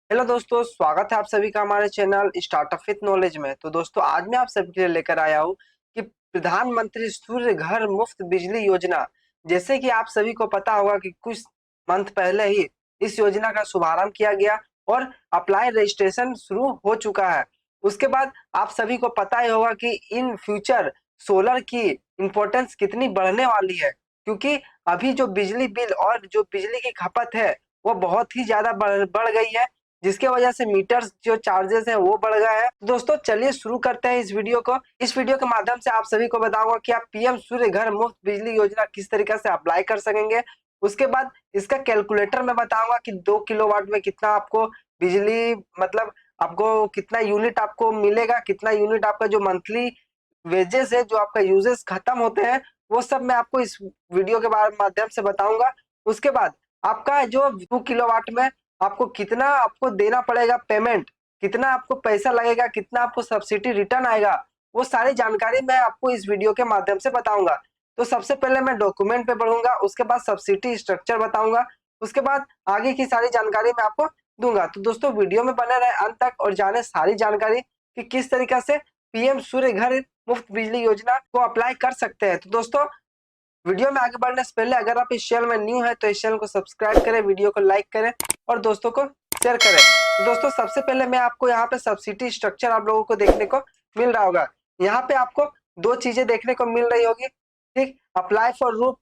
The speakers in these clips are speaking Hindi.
हेलो दोस्तों, स्वागत है आप सभी का हमारे चैनल स्टार्टअप विथ नॉलेज में। तो दोस्तों, आज मैं आप सभी के लिए लेकर आया हूँ कि प्रधानमंत्री सूर्य घर मुफ्त बिजली योजना। जैसे कि आप सभी को पता होगा कि कुछ मंथ पहले ही इस योजना का शुभारंभ किया गया और अप्लाई रजिस्ट्रेशन शुरू हो चुका है। उसके बाद आप सभी को पता ही होगा कि इन फ्यूचर सोलर की इम्पोर्टेंस कितनी बढ़ने वाली है, क्योंकि अभी जो बिजली बिल और जो बिजली की खपत है वो बहुत ही ज्यादा बढ़ गई है, जिसके वजह से मीटर्स जो चार्जेस है वो बढ़ गया है। तो दोस्तों, चलिए शुरू करते हैं इस वीडियो को। इस वीडियो के माध्यम से आप सभी को बताऊंगा कि आप पीएम सूर्य घर मुफ्त बिजली योजना किस तरीके से अप्लाई कर सकेंगे। उसके बाद इसका कैलकुलेटर मैं बताऊंगा कि 2 किलोवाट में कितना आपको बिजली, मतलब आपको कितना यूनिट आपको मिलेगा, कितना यूनिट आपका जो मंथली वेजेस है, जो आपका यूजेस खत्म होते हैं, वो सब मैं आपको इस वीडियो के माध्यम से बताऊंगा। उसके बाद आपका जो 2 किलोवाट में आपको कितना आपको देना पड़ेगा पेमेंट, कितना आपको पैसा लगेगा, कितना आपको सब्सिडी रिटर्न आएगा, वो सारी जानकारी मैं आपको इस वीडियो के माध्यम से बताऊंगा। तो सबसे पहले मैं डॉक्यूमेंट पे बढ़ूंगा, उसके बाद सब्सिडी स्ट्रक्चर बताऊंगा, उसके बाद आगे की सारी जानकारी मैं आपको दूंगा। तो दोस्तों, वीडियो में बने रहे अंत तक और जाने सारी जानकारी कि किस तरीके से पीएम सूर्य घर मुफ्त बिजली योजना को अप्लाई कर सकते हैं। तो दोस्तों, वीडियो में आगे बढ़ने से पहले अगर आप इस चैनल में न्यू है तो इस चैनल को सब्सक्राइब करें, वीडियो को लाइक करें और दोस्तों को शेयर करें। तो दोस्तों, सबसे पहले मैं आपको यहाँ पे सब्सिडी स्ट्रक्चर आप लोगों को देखने को मिल रहा होगा। यहाँ पे आपको दो चीजें देखने को मिल रही होगी, ठीक। अप्लाई फॉर रूफ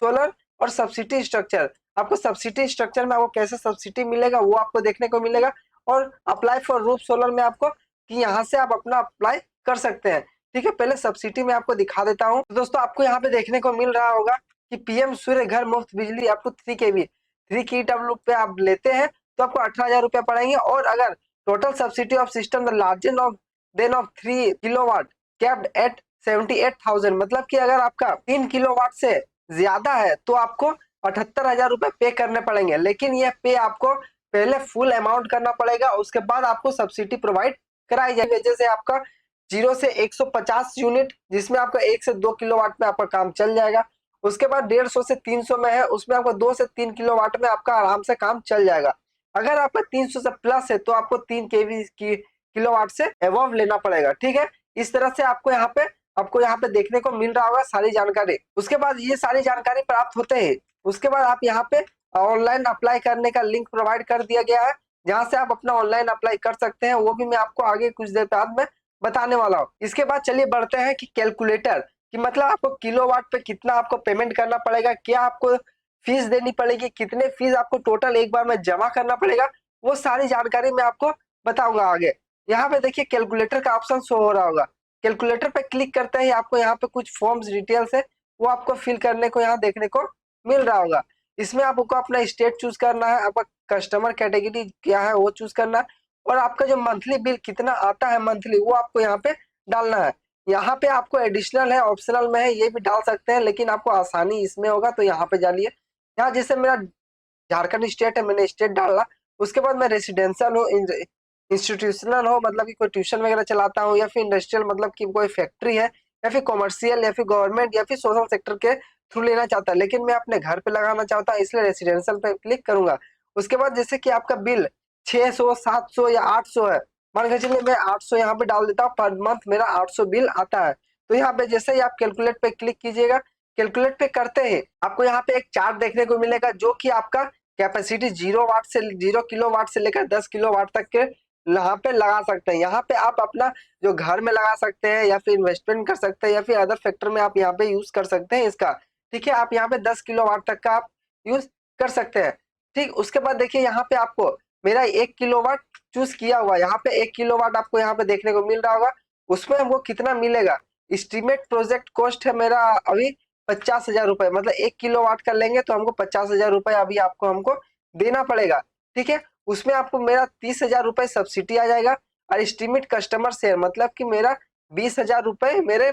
सोलर और सब्सिडी स्ट्रक्चर। आपको सब्सिडी स्ट्रक्चर में आपको कैसे सब्सिडी मिलेगा वो आपको देखने को मिलेगा, और अप्लाई फॉर रूफ सोलर में आपको कि यहाँ से आप अपना अप्लाई कर सकते हैं। ठीक है, पहले सब्सिडी में आपको दिखा देता हूँ। तो दोस्तों, आपको यहाँ पे देखने को मिल रहा होगा कि पीएम सूर्य घर मुफ्त बिजली अप टू 3 kV 3 kW पे आप लेते हैं तो आपको 18,000 रुपया पड़ेंगे। और अगर total subsidy of system the largest of then of 3 kilowatt capped at 78,000, मतलब कि अगर आपका 3 किलोवाट से ज्यादा है तो आपको 78,000 रुपये पे करने पड़ेंगे। लेकिन यह पे आपको पहले फुल अमाउंट करना पड़ेगा, उसके बाद आपको सब्सिडी प्रोवाइड कराई जाएगी। जैसे आपका 0 से 150 यूनिट, जिसमें आपका 1 से 2 किलोवाट में आपका काम चल जाएगा। उसके बाद 150 से 300 में है, उसमें आपको 2 से 3 किलोवाट में आपका आराम से काम चल जाएगा। अगर आपका 300 से प्लस है तो आपको 3 केवी की किलोवाट से एवव लेना पड़ेगा। ठीक है, इस तरह से आपको यहाँ पे देखने को मिल रहा होगा सारी जानकारी। उसके बाद ये सारी जानकारी प्राप्त होते हैं, उसके बाद आप यहाँ पे ऑनलाइन अप्लाई करने का लिंक प्रोवाइड कर दिया गया है, जहाँ से आप अपना ऑनलाइन अप्लाई कर सकते हैं। वो भी मैं आपको आगे कुछ देर बाद में बताने वाला हूँ। इसके बाद चलिए बढ़ते हैं कि कैलकुलेटर, कि मतलब आपको किलोवाट पे कितना आपको पेमेंट करना पड़ेगा, क्या आपको फीस देनी पड़ेगी, कितने फीस आपको टोटल एक बार में जमा करना पड़ेगा, वो सारी जानकारी मैं आपको बताऊंगा आगे। यहाँ पे देखिए कैलकुलेटर का ऑप्शन शो हो रहा होगा। कैलकुलेटर पे क्लिक करते ही आपको यहाँ पे कुछ फॉर्म्स डिटेल्स है वो आपको फिल करने को यहाँ देखने को मिल रहा होगा। इसमें आपको अपना स्टेट चूज करना है, आपका कस्टमर कैटेगरी क्या है वो चूज करना है, और आपका जो मंथली बिल कितना आता है मंथली वो आपको यहाँ पे डालना है। यहाँ पे आपको एडिशनल है, ऑप्शनल में है, ये भी डाल सकते हैं, लेकिन आपको आसानी इसमें होगा तो यहाँ पे डालिए। यहाँ जैसे मेरा झारखंड स्टेट है, मैंने स्टेट डाला। उसके बाद मैं रेसिडेंशियल हो, इंस्टीट्यूशनल हो, मतलब कि कोई ट्यूशन वगैरह चलाता हूँ, या फिर इंडस्ट्रियल मतलब कि कोई फैक्ट्री है, या फिर कॉमर्शियल, या फिर गवर्नमेंट, या फिर सोशल सेक्टर के थ्रू लेना चाहता है, लेकिन मैं अपने घर पे लगाना चाहता हूँ, इसलिए रेसिडेंशियल पे क्लिक करूंगा। उसके बाद जैसे कि आपका बिल 600, 700 या 800 है, मान के चलिए मैं 800 यहाँ पे डाल देता हूँ, पर मंथ मेरा 800 बिल आता है। तो यहाँ पे जैसे ही आप कैलकुलेट पे क्लिक कीजिएगा, कैलकुलेट पे करते ही आपको यहाँ पे एक चार्ट देखने को मिलेगा, जो कि आपका कैपेसिटी 0 किलोवाट से लेकर 10 किलोवाट तक के यहाँ पे लगा सकते हैं। यहाँ पे आप अपना जो घर में लगा सकते हैं, या फिर इन्वेस्टमेंट कर सकते हैं, या फिर अदर फैक्टर में आप यहाँ पे यूज कर सकते हैं इसका। ठीक है, आप यहाँ पे 10 किलोवाट तक का आप यूज कर सकते हैं। ठीक, उसके बाद देखिए यहाँ पे आपको मेरा 1 किलोवाट चूज किया हुआ, यहाँ पे 1 किलोवाट आपको यहाँ पे देखने को मिल रहा होगा। उसमें हमको कितना मिलेगा, एस्टिमेट प्रोजेक्ट कॉस्ट है मेरा अभी 50,000 रुपए, मतलब 1 किलोवाट का लेंगे तो हमको 50,000 रुपए अभी आपको हमको देना पड़ेगा। ठीक है, उसमें आपको मेरा 30,000 रुपए सब्सिडी आ जाएगा, और एस्टिमेट कस्टमर शेयर मतलब कि मेरा 20,000 रुपए मेरे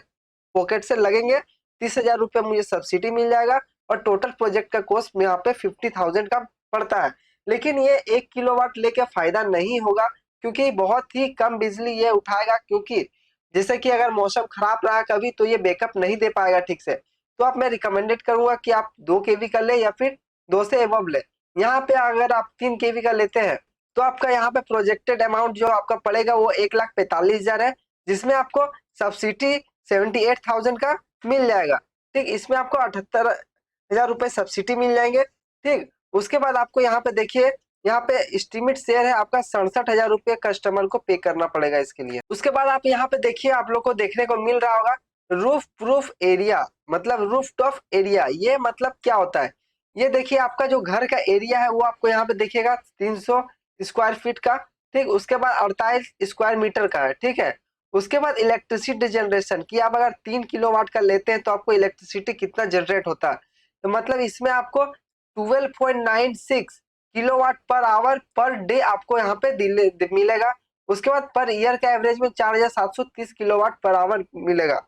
पॉकेट से लगेंगे, 30,000 रुपये मुझे सब्सिडी मिल जाएगा, और टोटल प्रोजेक्ट का कॉस्ट यहाँ पे 50,000 का पड़ता है। लेकिन ये 1 किलोवाट लेके फायदा नहीं होगा, क्योंकि बहुत ही कम बिजली ये उठाएगा, क्योंकि जैसे कि अगर मौसम खराब रहा कभी तो ये बैकअप नहीं दे पाएगा ठीक से। तो आप मैं रिकमेंडेड करूंगा कि आप 2 kV का ले, या फिर 2 से एबव ले। यहाँ पे अगर आप 3 kV का लेते हैं तो आपका यहाँ पे प्रोजेक्टेड अमाउंट जो आपका पड़ेगा वो 1,45,000 है, जिसमें आपको सब्सिडी 78,000 का मिल जाएगा। ठीक, इसमें आपको 78,000 रुपए सब्सिडी मिल जाएंगे। ठीक, उसके बाद आपको यहाँ पे देखिए, यहाँ पे एस्टीमेट शेयर है आपका 67,000 रुपये कस्टमर को पे करना पड़ेगा इसके लिए। उसके बाद आप यहाँ पे देखिए, आप लोग को देखने को मिल रहा होगा रूफ प्रूफ एरिया, मतलब रूफ टॉप एरिया। ये मतलब क्या होता है, ये देखिए आपका जो घर का एरिया है वो आपको यहाँ पे देखिएगा 300 स्क्वायर फीट का। ठीक, उसके बाद 48 स्क्वायर मीटर का है। ठीक है, उसके बाद इलेक्ट्रिसिटी जनरेशन की आप अगर 3 किलोवाट का लेते हैं तो आपको इलेक्ट्रिसिटी कितना जनरेट होता है, तो मतलब इसमें आपको 12.96 kilowatt per hour per day आपको यहाँ पे मिलेगा। उसके बाद पर ईयर का एवरेज में 4,730 किलोवाट पर आवर मिलेगा।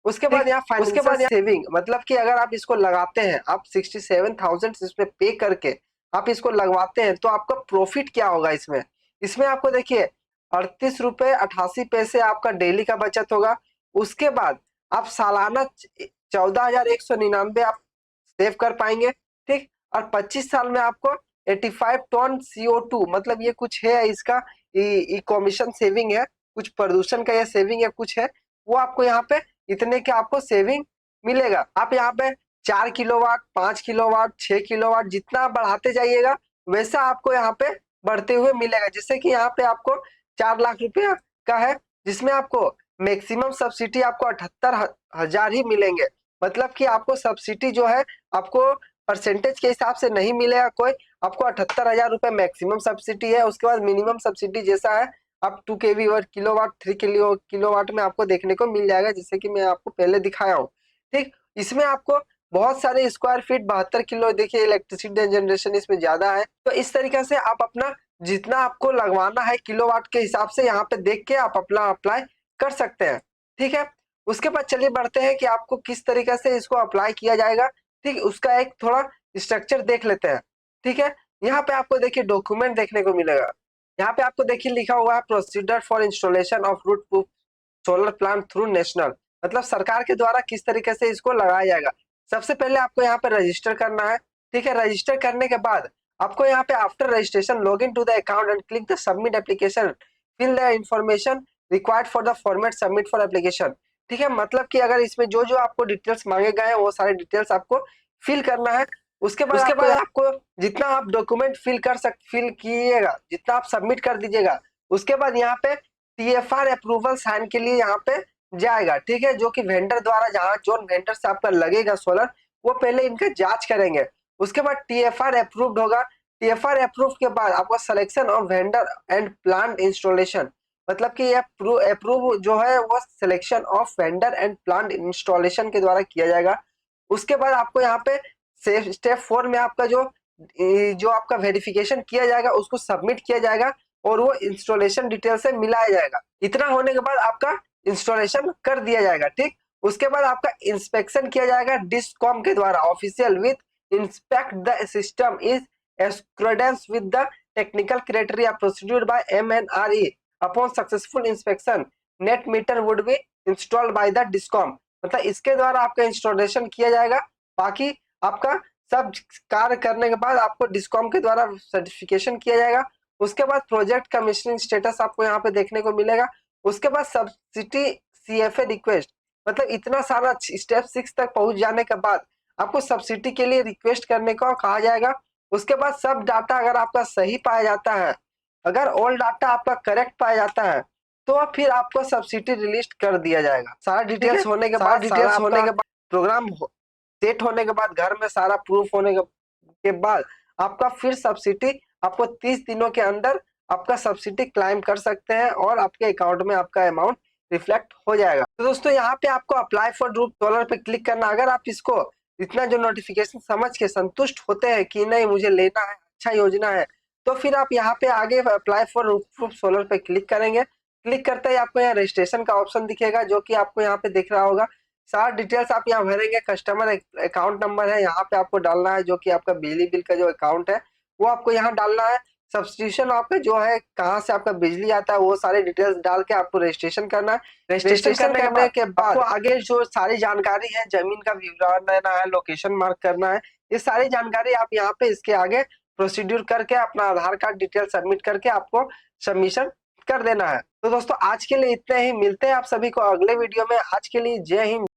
उसके बाद यहाँ फाइनेंशियल सेविंग, मतलब कि अगर आप इसको लगाते हैं, आप 67,000 इसमें पे करके आप इसको लगवाते हैं तो आपका प्रॉफिट क्या होगा इसमें। इसमें आपको देखिए 38 रुपए 88 पैसे आपका डेली का बचत होगा। उसके बाद आप सालाना 14,199 आप सेव कर पाएंगे। ठीक, और 25 साल में आपको 85 टन CO2, मतलब ये कुछ है इसका कमीशन सेविंग है, कुछ प्रदूषण का यह सेविंग है कुछ है, वो आपको यहाँ पे इतने के आपको सेविंग मिलेगा। आप यहाँ पे 4 किलोवाट 5 किलोवाट 6 किलोवाट जितना आप बढ़ाते जाइएगा वैसा आपको यहाँ पे बढ़ते हुए मिलेगा। जिससे कि यहाँ पे आपको 4 लाख रुपया का है, जिसमें आपको मैक्सिमम सब्सिडी आपको 78,000 ही मिलेंगे। मतलब कि आपको सब्सिडी जो है आपको परसेंटेज के हिसाब से नहीं मिलेगा कोई, आपको 78,000 रुपए मैक्सिमम सब्सिडी है। उसके बाद मिनिमम सब्सिडी जैसा है आप 2 kV किलोवाट 3 किलोवाट में आपको देखने को मिल जाएगा, जैसे कि मैं आपको पहले दिखाया हूँ। ठीक, इसमें आपको बहुत सारे स्क्वायर फीट 72 किलो देखिए इलेक्ट्रिसिटी जनरेशन इसमें ज्यादा है। तो इस तरीके से आप अपना जितना आपको लगवाना है किलोवाट के हिसाब से यहाँ पे देख के आप अपना अप्लाई कर सकते हैं। ठीक है, उसके बाद चलिए बढ़ते हैं कि आपको किस तरीके से इसको अप्लाई किया जाएगा। ठीक, उसका एक थोड़ा स्ट्रक्चर देख लेते हैं। ठीक है, यहाँ पे आपको देखिए डॉक्यूमेंट देखने को मिलेगा। यहाँ पे आपको देखिए लिखा हुआ है procedure for installation of root proof solar plant through national, मतलब सरकार के द्वारा किस तरीके से इसको लगाया जाएगा। सबसे पहले आपको यहाँ पे रजिस्टर करना है। ठीक है, रजिस्टर करने के बाद आपको यहाँ पे after registration log in to the account and click the submit application, fill the information required for the format submit for application. ठीक है, मतलब कि अगर इसमें जो जो आपको डिटेल्स मांगे गए हैं वो सारे डिटेल्स आपको फिल करना है। उसके बाद आपको जितना आप डॉक्यूमेंट फिल कीजिएगा, जितना आप सबमिट कर दीजिएगा, उसके बाद यहाँ पे TFR अप्रूवल साइन के लिए यहाँ पे जाएगा। ठीक है, जो कि वेंडर द्वारा, जहाँ जो वेंडर से आपका लगेगा सोलर वो पहले इनका जांच करेंगे। उसके बाद TFR अप्रूव्ड होगा। TFR अप्रूव के बाद आपका selection of vendor and plant installation, मतलब कि ये अप्रूव जो है वो selection of vendor and plant installation के द्वारा किया जाएगा। उसके बाद आपको यहाँ पे स्टेप 4 में आपका जो आपका वेरिफिकेशन किया जाएगा उसको सबमिट किया जाएगा और वो इंस्टॉलेशन डिटेल से मिलाया जाएगा। इतना होने के बाद आपका इंस्टॉलेशन कर दिया जाएगा। ठीक, उसके बाद आपका इंस्पेक्शन किया जाएगा डिस्कॉम के द्वारा official with inspect the system is accordance with the technical criteria procedure by MNRE. Upon successful inspection, net meter would be installed by the DISCOM. मतलब इसके द्वारा आपका इंस्टॉलेशन किया जाएगा। बाकी आपका सब कार्य करने के बाद आपको डिस्कॉम के द्वारा सर्टिफिकेशन किया जाएगा। उसके बाद प्रोजेक्ट कमीशनिंग स्टेटस आपको यहाँ पे देखने को मिलेगा। उसके बाद सब्सिडी CFA रिक्वेस्ट, मतलब इतना सारा स्टेप 6 तक पहुंच जाने के बाद आपको सब्सिडी के लिए रिक्वेस्ट करने को कहा जाएगा। उसके बाद सब डाटा अगर आपका सही पाया जाता है, अगर ऑल डाटा आपका करेक्ट पाया जाता है तो फिर आपको सब्सिडी रिलीज कर दिया जाएगा। सारा डिटेल्स होने के बाद प्रोग्राम सेट होने के बाद घर में सारा प्रूफ होने के बाद आपका फिर सब्सिडी आपको 30 दिनों के अंदर आपका सब्सिडी क्लाइम कर सकते हैं और आपके अकाउंट में आपका अमाउंट रिफ्लेक्ट हो जाएगा। तो दोस्तों यहाँ पे आपको अप्लाई फॉर रूफ सोलर पे क्लिक करना। अगर आप इसको इतना जो नोटिफिकेशन समझ के संतुष्ट होते हैं कि नहीं मुझे लेना है, अच्छा योजना है, तो फिर आप यहाँ पे आगे अप्लाई फॉर रूफ सोलर पे क्लिक करेंगे। क्लिक करते ही आपको यहाँ रजिस्ट्रेशन का ऑप्शन दिखेगा जो कि आपको यहाँ पे दिख रहा होगा। सारा डिटेल्स आप यहाँ भरेंगे। कस्टमर अकाउंट नंबर है यहाँ पे आपको डालना है, जो कि आपका बिजली बिल का जो अकाउंट है वो आपको यहाँ डालना है। सब्सक्रिप्शन आपका जो है कहाँ से आपका बिजली आता है वो सारे डिटेल्स डाल के आपको रजिस्ट्रेशन करना है। रजिस्ट्रेशन करने के बाद आपको आगे जो सारी जानकारी है, जमीन का विवरण देना है, लोकेशन मार्क करना है, ये सारी जानकारी आप यहाँ पे इसके आगे प्रोसीड्यूर करके अपना आधार कार्ड डिटेल सबमिट करके आपको सबमिशन कर देना है। तो दोस्तों आज के लिए इतना ही, मिलते हैं आप सभी को अगले वीडियो में। आज के लिए जय हिंद।